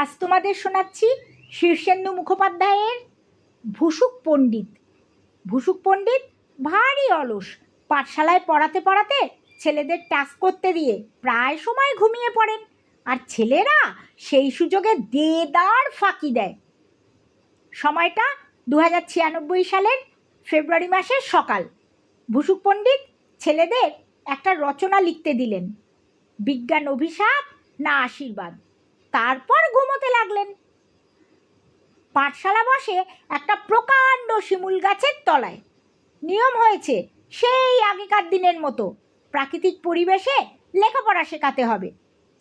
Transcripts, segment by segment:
আজ তোমাদের শোনাচ্ছি শীর্ষেন্দু মুখোপাধ্যায়ের ভুসুক পণ্ডিত। ভুসুক পণ্ডিত ভারী অলস। পাঠশালায় পড়াতে পড়াতে ছেলেদের টাস্ক করতে দিয়ে প্রায় সময় ঘুমিয়ে পড়েন, আর ছেলেরা সেই সুযোগে দেদার ফাঁকি দেয়। সময়টা 2096 সালের ফেব্রুয়ারি মাসের সকাল। ভুসুক পণ্ডিত ছেলেদের একটা রচনা লিখতে দিলেন, বিজ্ঞান অভিশাপ না আশীর্বাদ। তারপর ঘুমোতে লাগলেন। পাঠশালা বসে একটা প্রকাণ্ড শিমুল গাছের তলায়। নিয়ম হয়েছে সেই আগেকার দিনের মতো, প্রাকৃতিক পরিবেশে লেখাপড়া শেখাতে হবে,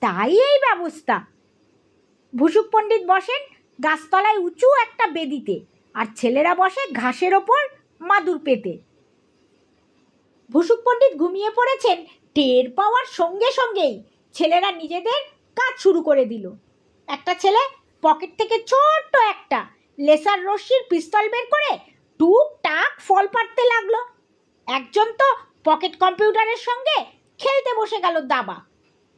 তাই এই ব্যবস্থা। ভুসুক পণ্ডিত বসেন গাছতলায় উঁচু একটা বেদিতে, আর ছেলেরা বসে ঘাসের ওপর মাদুর পেতে। ভুসুক পণ্ডিত ঘুমিয়ে পড়েছেন টের পাওয়ার সঙ্গে সঙ্গেই ছেলেরা নিজেদের কাজ শুরু করে দিল। একটা ছেলে পকেট থেকে ছোট্ট একটা লেসার রশ্মির পিস্তল বের করে টুকটাক ফল পাড়তে লাগলো। একজন তো পকেট কম্পিউটারের সঙ্গে খেলতে বসে গেল দাবা,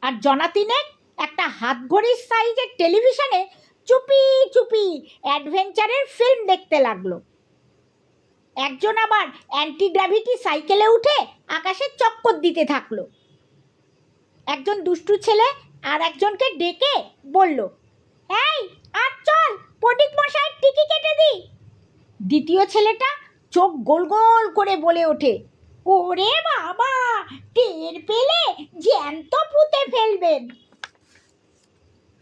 আর জনা তিনেক একটা হাতঘড়ির সাইজের টেলিভিশনে চুপি চুপি অ্যাডভেঞ্চারের ফিল্ম দেখতে লাগলো। একজন আবার অ্যান্টি গ্র্যাভিটি সাইকেলে উঠে আকাশে চক্কর দিতে থাকলো। একজন দুষ্টু ছেলে আর একজনকে ডেকে বলল, এই আজ চল পণ্ডিত মশাইয়ের টিকি কেটে দিই। দ্বিতীয় ছেলেটা চোখ গোল গোল করে বলে ওঠে, ওরে বাবা, টের পেলে জ্যান্ত পুঁতে ফেলবেন।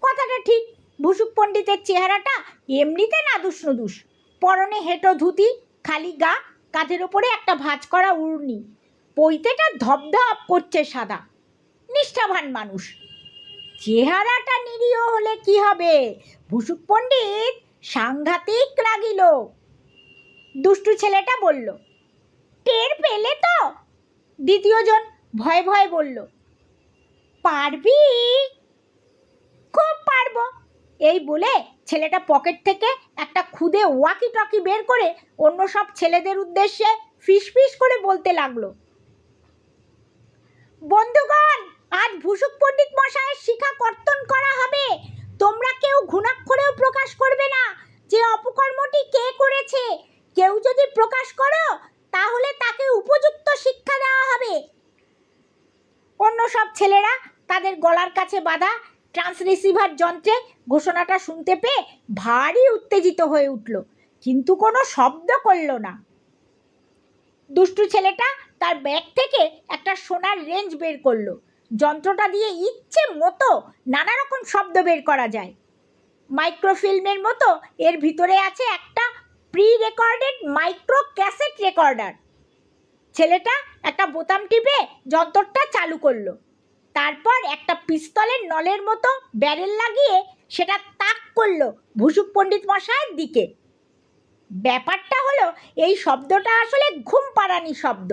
কথাটা ঠিক। ভুসুক পণ্ডিতের চেহারাটা এমনিতে নাদুস নুদুস, পরনে হেঁটো ধুতি, খালি গা, কাঁধের ওপরে একটা ভাঁজ করা উড়নি, পৈতেটা ধপধপ করছে সাদা। নিষ্ঠাবান মানুষ। চেহারাটা নিরীহ হলে কি হবে, ভুসুক পণ্ডিত সাংঘাতিক রাগিল। দুষ্টু ছেলেটা বলল, টের পেলে তো? দ্বিতীয়জন ভয়ে ভয়ে বলল, পারবি? খুব পারবো। এই বলে ছেলেটা পকেট থেকে একটা খুদে ওয়াকি টকি বের করে অন্য সব ছেলেদের উদ্দেশ্যে ফিসফিস করে বলতে লাগলো, বন্ধুগণ, আজ ভুসুক পণ্ডিত মশাইয়ের শিখা কর্তন করা হবে। তোমরা কেউ ঘুণাক্ষরেও প্রকাশ করবে না যে অপকর্মটি কে করেছে। কেউ যদি প্রকাশ করো তাহলে তাকে উপযুক্ত শিক্ষা দেওয়া হবে। অন্য সব ছেলেরা তাদের গলার কাছে বাঁধা ট্রান্সরিসিভার যন্ত্রে ঘোষণাটা শুনতে পেয়ে ভারী উত্তেজিত হয়ে উঠল, কিন্তু কোনো শব্দ করল না। দুষ্টু ছেলেটা তার ব্যাগ থেকে একটা সোনার রেঞ্জ বের করলো। যন্ত্রটা দিয়ে ইচ্ছে মতো নানা রকম শব্দ বের করা যায়। মাইক্রোফিল্মের মতো এর ভিতরে আছে একটা pre recorded micro cassette recorder. ছেলেটা একটা বোতাম টিপে যন্ত্রটা চালু করলো। তারপর একটা পিস্তলের নলের মতো ব্যারেল লাগিয়ে সেটা তাক করলো ভুসুক পণ্ডিত মশাইয়ের দিকে। ব্যাপারটা হলো, এই শব্দটা আসলে ঘুম পাড়ানি শব্দ।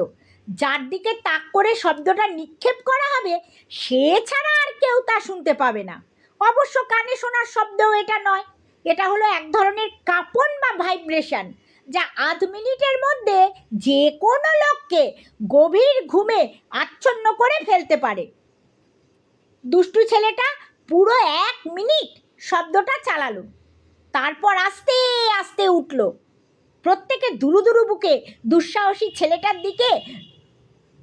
যার দিকে তাক করে শব্দটা নিক্ষেপ করা হবে সে ছাড়া আর কেউ তা শুনতে পাবে না। অবশ্য কানে শোনার শব্দও এটা নয়, এটা হলো এক ধরনের কাঁপন বা ভাইব্রেশন, যা আধ মিনিটের মধ্যে যে কোনো লোককে গভীর ঘুমে আচ্ছন্ন করে ফেলতে পারে। দুষ্টু ছেলেটা পুরো 1 মিনিট শব্দটা চালালো, তারপর আস্তে আস্তে উঠল। প্রত্যেকে দুরু দুরু বুকে দুঃসাহসী ছেলেটার দিকে।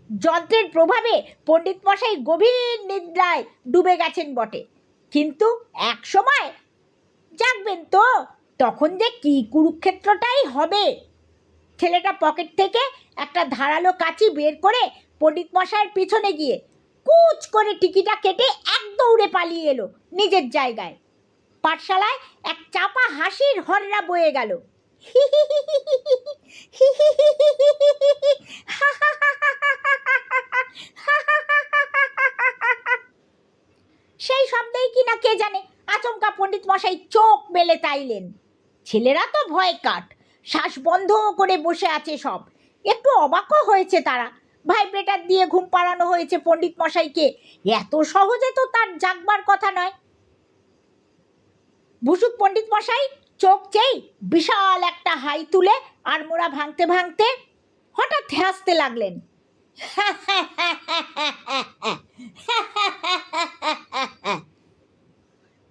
যন্ত্রের প্রভাবে পণ্ডিত মশাই গভীর নিদ্রায় ডুবে গেছেন বটে, কিন্তু এক সময় জাগবেন তো, তখন যে কি কুরুক্ষেত্রটাই হবে। ছেলেটা পকেট থেকে একটা ধারালো কাঁচি বের করে পণ্ডিত মশাইয়ের পিছনে গিয়ে কুচ করে টিকিটা কেটে এক দৌড়ে পালিয়ে এলো নিজের জায়গায়। পাঠশালায় এক চাপা হাসির হররা বয়ে গেল। সেই শব্দেই কিনা কে জানে আচমকা পণ্ডিত মশাই চোখ মেলে তাইলেন। ছেলেরা তো ভয় কাট, শ্বাস বন্ধ করে বসে আছে সব। একটু অবাকও হয়েছে তারা। ভাইব্রেটার দিয়ে ঘুম পাড়ানো হয়েছে পণ্ডিত মশাইকে, এত সহজে তো তার জাগবার কথা নয়। ভুসুক পণ্ডিত মশাই চোখ চেয়ে বিশাল একটা হাই তুলে আড়মোড়া ভাঙতে ভাঙতে হঠাৎ হাসতে লাগলেন।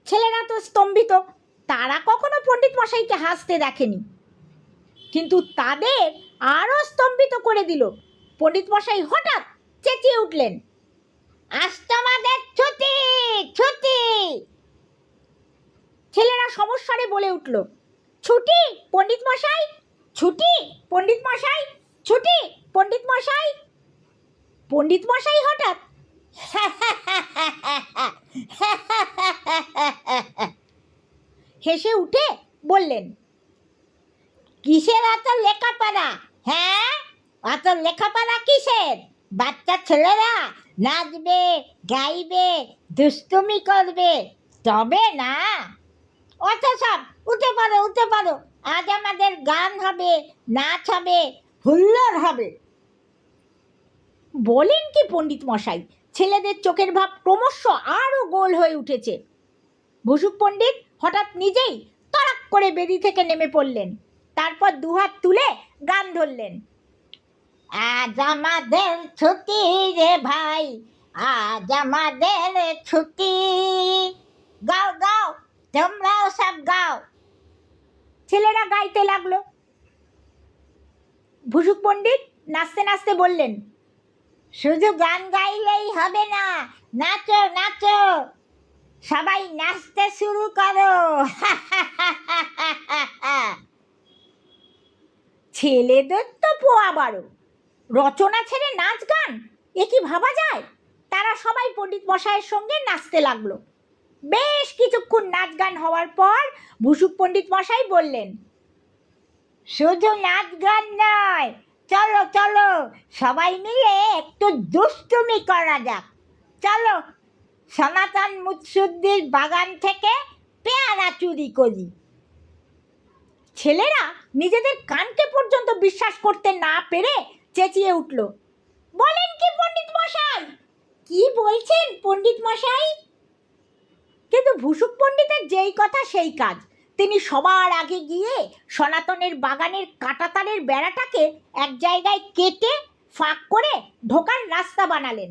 ছেলেরা তো স্তম্ভিত, তারা কখনো পণ্ডিত মশাইকে হাসতে দেখেনি। কিন্তু তাদের আরও স্তম্ভিত করে দিল। পণ্ডিত মশাই হঠাৎ চেঁচিয়ে উঠলেন, আজ তোমাদের ছুটি, ছুটি। ছেলেরা সমস্যারে বলে উঠল, ছুটি পণ্ডিত মশাই, ছুটি পণ্ডিত মশাই, ছুটি পণ্ডিত মশাই। পণ্ডিত মশাই হঠাৎ হেসে উঠে বললেন, কিসের এত লেখাপড়া? হ্যাঁ, এত লেখাপড়া কিসের? বাচ্চা ছেলেরা নাচবে, গাইবে, দুষ্টুমি করবে, তবে না। অত সব উঠে পড়ো, উঠে পড়ো, আজ আমাদের গান হবে, নাচ হবে, হুল্লোড় হবে। বলেন কি পণ্ডিত মশাই, ছেলেদের চোখের ভাব ক্রমশ আরও গোল হয়ে উঠেছে। ভুসুক পণ্ডিত হঠাৎ নিজেই তড়াক করে বেদি থেকে নেমে পড়লেন। তারপর দুহাত তুলে গান ধরলেন, আজ আমাদের ছুটি রে ভাই, আজ আমাদের ছুটি। গাও গাও, তোমরাও সব গাও। ছেলেরা গাইতে লাগলো। ভুসুক পণ্ডিত নাচতে নাচতে বললেন, শুধু গান গাইলেই হবে না, নাচো নাচো, সবাই নাচতে শুরু করো। ছেলেদের তো পোয়া বারো, রচনা ছেড়ে নাচ গান, এ কি ভাবা যায়? তারা সবাই পণ্ডিত মশাইয়ের সঙ্গে নাচতে লাগলো। বেশ কিছুক্ষণ নাচ গান হওয়ার পর ভুসুক পণ্ডিত মশাই বললেন, শুধু নাচ গান নয়, চলো চলো, সবাই মিলে একটু দুষ্টুমি করা যাক। চলো সনাতন মুৎসুদ্দির বাগান থেকে পেয়ারা চুরি করি। ছেলেরা নিজেদের কানকে পর্যন্ত বিশ্বাস করতে না পেরে চেঁচিয়ে উঠল, বলেন কি পণ্ডিত মশাই? কি বলছেন পণ্ডিত মশাই? কিন্তু ভুসুক পণ্ডিতের যেই কথা সেই কাজ। তিনি সবার আগে গিয়ে সনাতনের বাগানের কাঁটাতারের বেড়াটাকে এক জায়গায় কেটে ফাঁক করে ঢোকার রাস্তা বানালেন।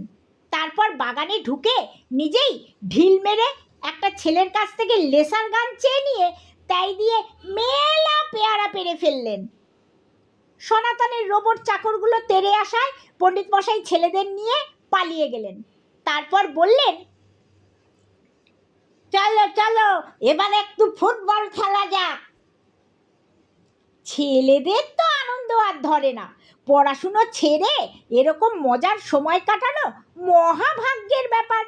তারপর বাগানে ঢুকে নিজেই ঢিল মেরে একটা ছেলের কাছ থেকে লেসার গান চেয়ে নিয়ে তাই দিয়ে মেলা পেয়ারা পেরে ফেললেন। সনাতনের রোবট চাকরগুলো তেড়ে আসায় পণ্ডিত মশাই ছেলেদের নিয়ে পালিয়ে গেলেন। তারপর বললেন, চলো চলো, এবার একটু ফুটবল খেলা যাক। ছেলেদের তো আনন্দ আর ধরে না। পড়াশুনো ছেড়ে এরকম মজার সময় কাটানো মহাভাগ্যের ব্যাপার।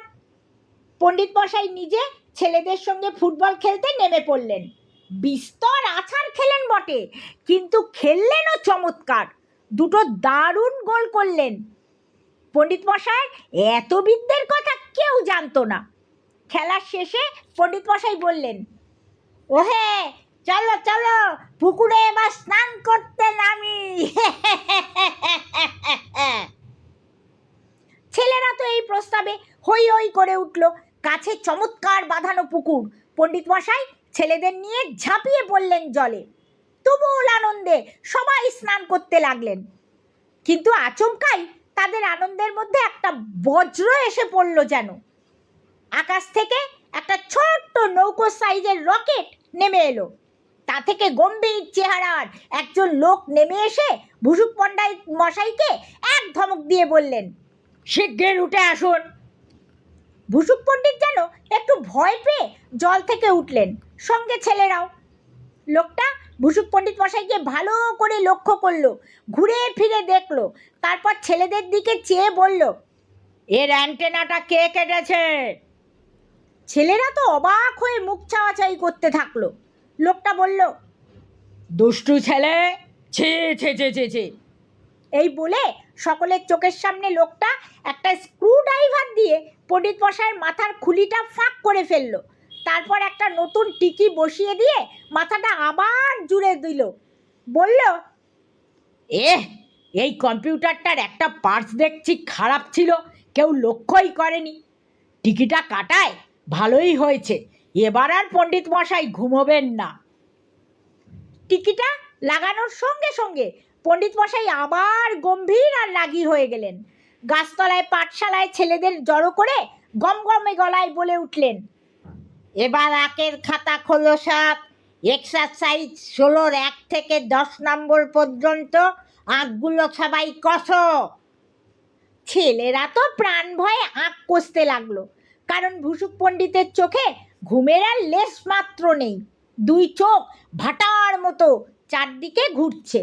পণ্ডিত মশাই নিজে ছেলেদের সঙ্গে ফুটবল খেলতে নেমে পড়লেন। বিস্তর আছাড় খেলেন বটে, কিন্তু খেললেনও চমৎকার। দুটো দারুণ গোল করলেন। পণ্ডিত মশাইয়ের এত বিদ্যের কথা কেউ জানতো না। খেলার শেষে পণ্ডিত মশাই বললেন, ওহে চলো চলো, পুকুরে এবার স্নান করতে নামি। ছেলেরা তো এই প্রস্তাবে হই হই করে উঠল। কাছে চমৎকার বাঁধানো পুকুর। পণ্ডিত মশাই ছেলেদের নিয়ে ঝাঁপিয়ে পড়লেন জলে। তুমুল আনন্দে সবাই স্নান করতে লাগলেন। কিন্তু আচমকাই তাদের আনন্দের মধ্যে একটা বজ্র এসে পড়ল যেন। আকাশ থেকে একটা ছোট্ট নৌকো সাইজের রকেট নেমে এলো। তা থেকে গম্ভীর চেহারার একজন লোক নেমে এসে ভুসুক পণ্ডিত মশাইকে এক ধমক দিয়ে বললেন, শিগগির উঠে আসুন। ভুসুক পণ্ডিত যেন একটু ভয় পেয়ে জল থেকে উঠলেন, সঙ্গে ছেলেরাও। লোকটা ভুসুক পণ্ডিত মশাইকে ভালো করে লক্ষ্য করলো, ঘুরে ফিরে দেখলো, তারপর ছেলেদের দিকে চেয়ে বলল, এর অ্যান্টেনাটা কে কেটেছে? ছেলেরা তো অবাক হয়ে মুখ চাওয়াচাই করতে থাকলো। লোকটা বলল, দুষ্টু ছেলে, ছে ছে ছে ছে ছে। এই বলে সকলের চোখের সামনে লোকটা একটা স্ক্রু ড্রাইভার দিয়ে পণ্ডিত মশাইয়ের মাথার খুলিটা ফাঁক করে ফেললো। তারপর একটা নতুন টিকি বসিয়ে দিয়ে মাথাটা আবার জুড়ে দিল। বলল, এই কম্পিউটারটার একটা পার্টস দেখছি খারাপ ছিল, কেউ লক্ষ্যই করেনি। টিকিটা কাটায় ভালোই হয়েছে, এবার আর পণ্ডিত মশাই ঘুমোবেন না। টিকিটা লাগানোর সঙ্গে সঙ্গে পণ্ডিত মশাই আবার গম্ভীর আর রাগী হয়ে গেলেন। গাছতলায় পাঠশালায় ছেলেদের জড়ো করে গমগমে গলায় বলে উঠলেন, এবার আঁকের খাতা খোলো সব। এক্সারসাইজ 16-র 1 থেকে 10 নম্বর পর্যন্ত আঁকগুলো সবাই কষো। ছেলেরা তো প্রাণ ভয়ে আঁক কষতে লাগলো, কারণ ভুসুক পণ্ডিতের চোখে ঘুমের আর লেশ মাত্র নেই। দুই চোখ ভাটার মতো চারদিকে ঘুরছে।